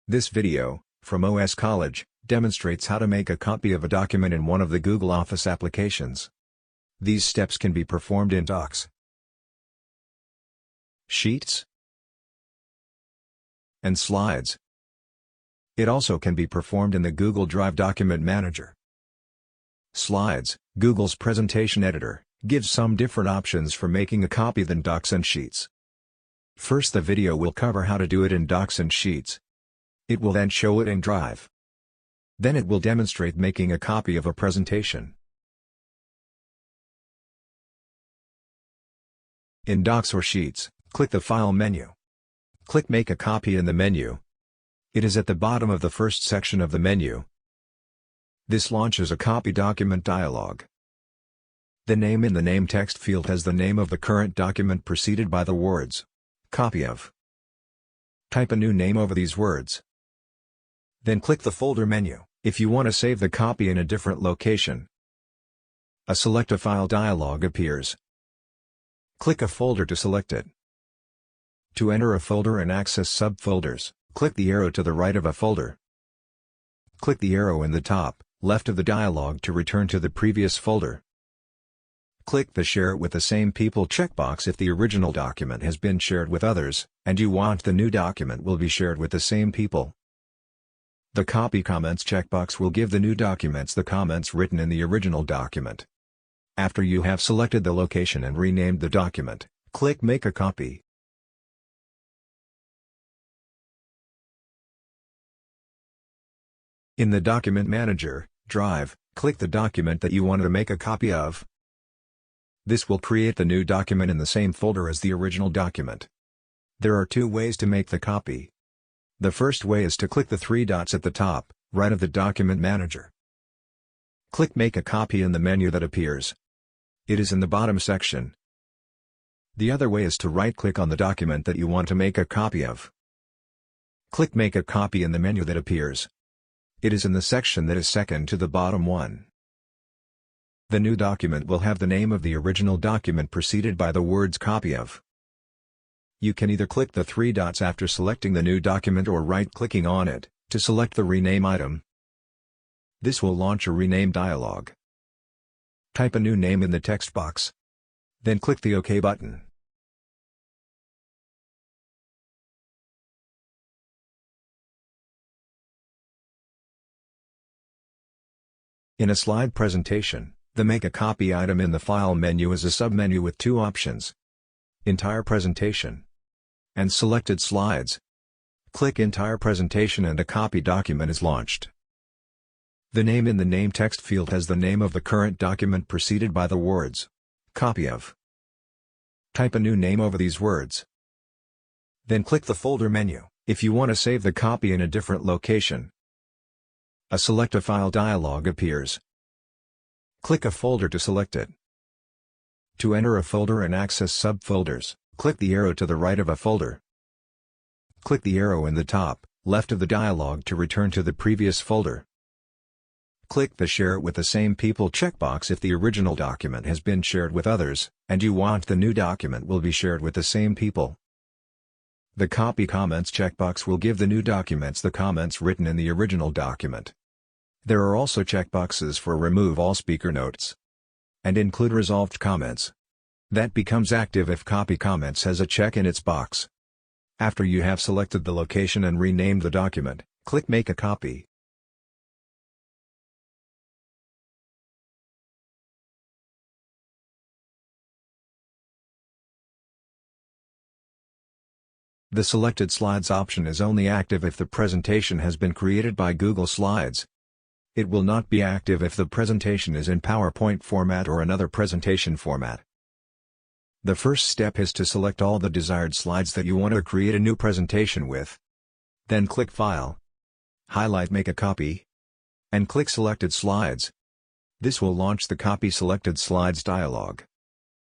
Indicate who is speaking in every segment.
Speaker 1: This video, from OS College, demonstrates how to make a copy of a document in one of the Google Office applications. These steps can be performed in Docs, Sheets, and Slides. It also can be performed in the Google Drive Document Manager. Slides, Google's presentation editor, gives some different options for making a copy than Docs and Sheets. First, the video will cover how to do it in Docs and Sheets. It will then show it in Drive. Then it will demonstrate making a copy of a presentation. In Docs or Sheets, click the File menu. Click Make a Copy in the menu. It is at the bottom of the first section of the menu. This launches a Copy Document dialog. The name in the Name text field has the name of the current document preceded by the words, "Copy of." Type a new name over these words. Then click the Folder menu, if you want to save the copy in a different location. A Select a File dialog appears. Click a folder to select it. To enter a folder and access subfolders, click the arrow to the right of a folder. Click the arrow in the top, left of the dialog to return to the previous folder. Click the Share it with the same people checkbox if the original document has been shared with others, and you want the new document will be shared with the same people. The Copy Comments checkbox will give the new documents the comments written in the original document. After you have selected the location and renamed the document, click Make a Copy. In the Document Manager, Drive, click the document that you want to make a copy of. This will create the new document in the same folder as the original document. There are two ways to make the copy. The first way is to click the three dots at the top, right of the Document Manager. Click Make a Copy in the menu that appears. It is in the bottom section. The other way is to right-click on the document that you want to make a copy of. Click Make a Copy in the menu that appears. It is in the section that is second to the bottom one. The new document will have the name of the original document preceded by the words "Copy of." You can either click the three dots after selecting the new document or right-clicking on it, to select the Rename item. This will launch a Rename dialog. Type a new name in the text box. Then click the OK button. In a slide presentation, the Make a Copy item in the File menu is a submenu with two options: Entire Presentation and Selected Slides. Click Entire Presentation and a copy document is launched. The name in the Name text field has the name of the current document preceded by the words, "Copy of." Type a new name over these words. Then click the Folder menu, if you want to save the copy in a different location. A Select a File dialog appears. Click a folder to select it. To enter a folder and access subfolders, click the arrow to the right of a folder. Click the arrow in the top, left of the dialog to return to the previous folder. Click the Share it with the same people checkbox if the original document has been shared with others, and you want the new document will be shared with the same people. The Copy Comments checkbox will give the new documents the comments written in the original document. There are also checkboxes for Remove all speaker notes and Include resolved comments. That becomes active if Copy Comments has a check in its box. After you have selected the location and renamed the document, click Make a Copy. The Selected Slides option is only active if the presentation has been created by Google Slides. It will not be active if the presentation is in PowerPoint format or another presentation format. The first step is to select all the desired slides that you want to create a new presentation with. Then click File, highlight Make a Copy, and click Selected Slides. This will launch the Copy Selected Slides dialog.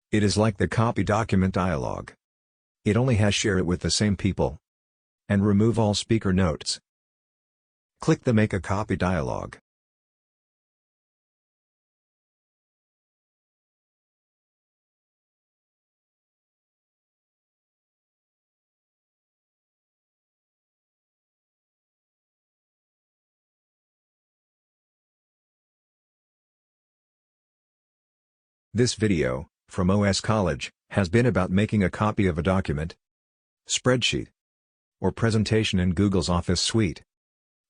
Speaker 1: It is like the Copy Document dialog. It only has Share it with the same people and Remove all speaker notes. Click the Make a Copy dialog. This video, from OS College, has been about making a copy of a document, spreadsheet, or presentation in Google's Office suite.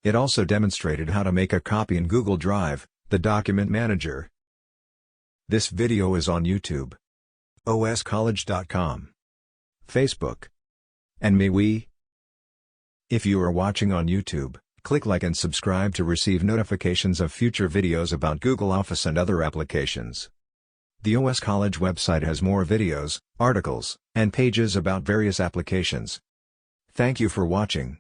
Speaker 1: It also demonstrated how to make a copy in Google Drive, the document manager. This video is on YouTube, oscollege.com, Facebook, and MeWe. If you are watching on YouTube, click like and subscribe to receive notifications of future videos about Google Office and other applications. The OS College website has more videos, articles, and pages about various applications. Thank you for watching.